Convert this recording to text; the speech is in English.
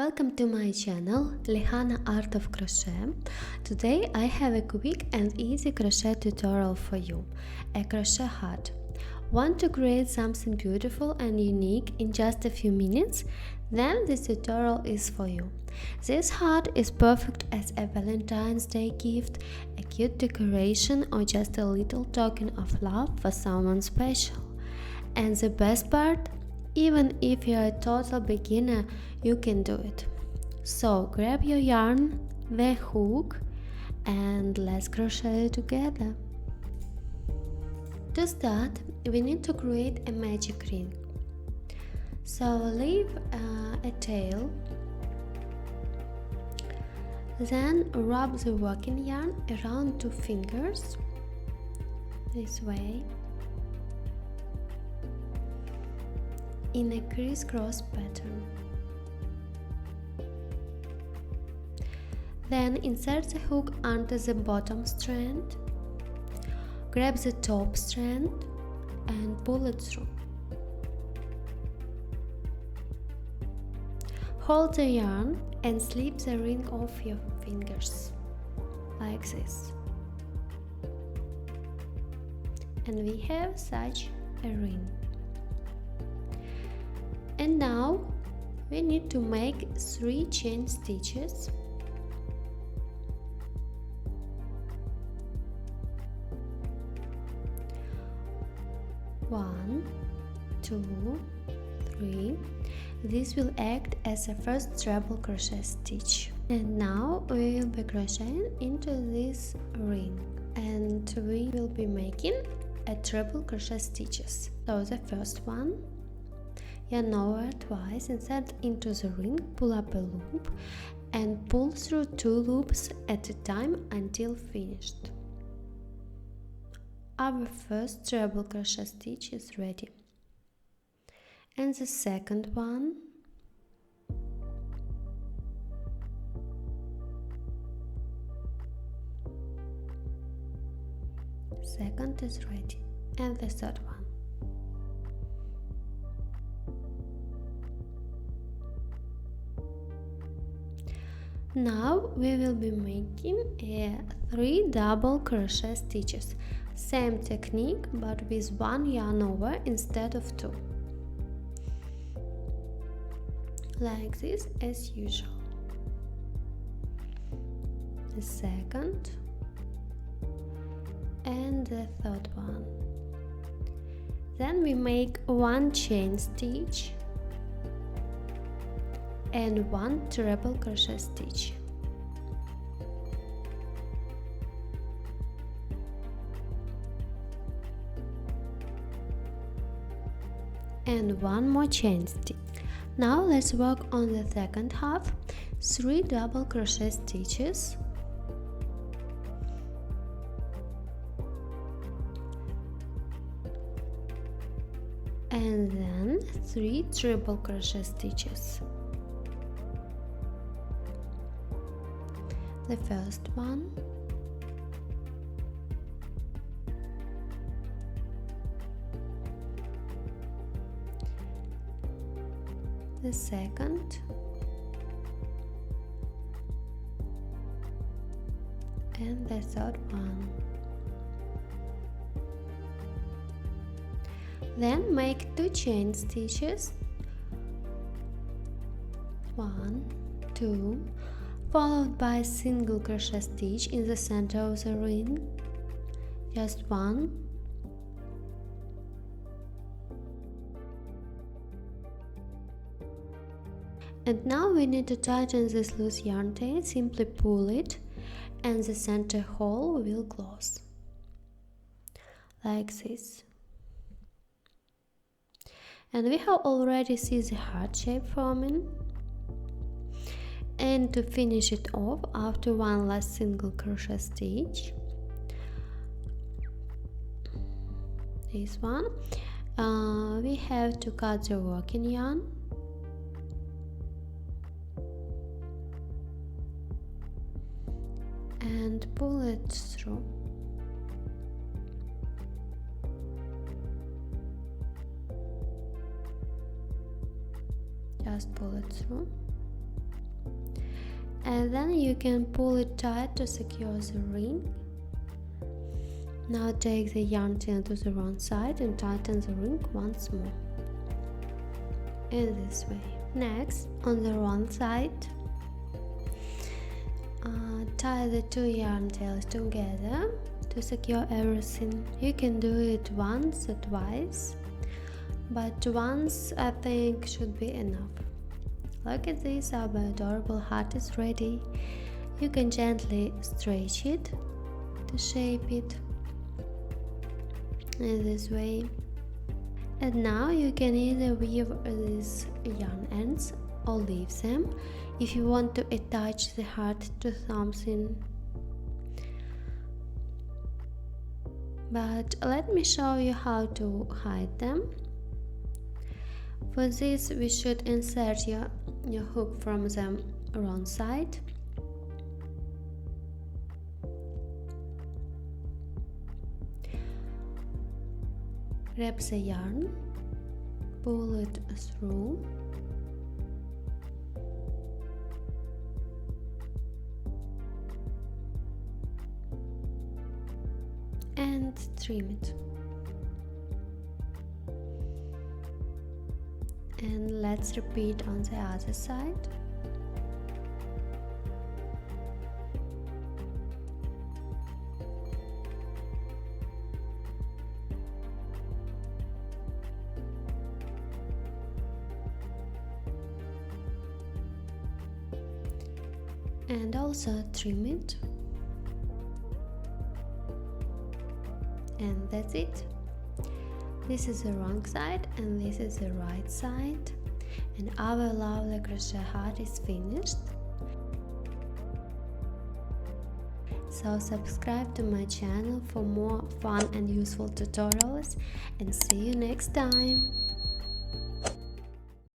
Welcome to my channel, Lihana Art of Crochet. Today I have a quick and easy crochet tutorial for you, a crochet hat. Want to create something beautiful and unique in just a few minutes? Then this tutorial is for you. This hat is perfect as a Valentine's Day gift, a cute decoration, or just a little token of love for someone special. And the best part? Even if you're a total beginner, you can do it. So grab your yarn, the hook, and let's crochet together. To start, we need to create a magic ring. So leave a tail, then wrap the working yarn around 2 fingers, this way, in a crisscross pattern. Then insert the hook under the bottom strand, grab the top strand and pull it through. Hold the yarn and slip the ring off your fingers, like this. And we have such a ring. And now we need to make 3 chain stitches. One, 2, 3. This will act as a first treble crochet stitch. And now we will be crocheting into this ring, and we will be making a treble crochet stitches. So the first one, yarn over twice, insert into the ring, pull up a loop and pull through 2 loops at a time until finished. Our first treble crochet stitch is ready. And the second one, second is ready, and the third one. Now we will be making 3 double crochet stitches. Same technique, but with 1 yarn over instead of 2. Like this, as usual. The second and the third one. Then we make 1 chain stitch and 1 treble crochet stitch. And 1 more chain stitch. Now let's work on the second half. 3 double crochet stitches, and then 3 triple crochet stitches. The first one, the second, and the third one. Then make 2 chain stitches, 1, 2, followed by a single crochet stitch in the center of the ring, just 1. And now we need to tighten this loose yarn tail. Simply pull it and the center hole will close, like this. And we have already seen the heart shape forming. And to finish it off, after 1 last single crochet stitch, this one, we have to cut the working yarn and pull it through. Just pull it through. and then you can pull it tight to secure the ring. Now take the yarn tail to the wrong side and tighten the ring once more, in this way. Next, on the wrong side, tie the two yarn tails together to secure everything. You can do it once or twice, but once I think should be enough. Look at this, our adorable heart is ready. You can gently stretch it to shape it in this way. And now you can either weave these yarn ends or leave them if you want to attach the heart to something. But let me show you how to hide them. For this we should insert your hook from the wrong side. Grab the yarn, pull it through, and trim it. And let's repeat on the other side. And also trim it. And that's it. This is the wrong side and this is the right side, and our lovely crochet heart is finished. So subscribe to my channel for more fun and useful tutorials, and see you next time.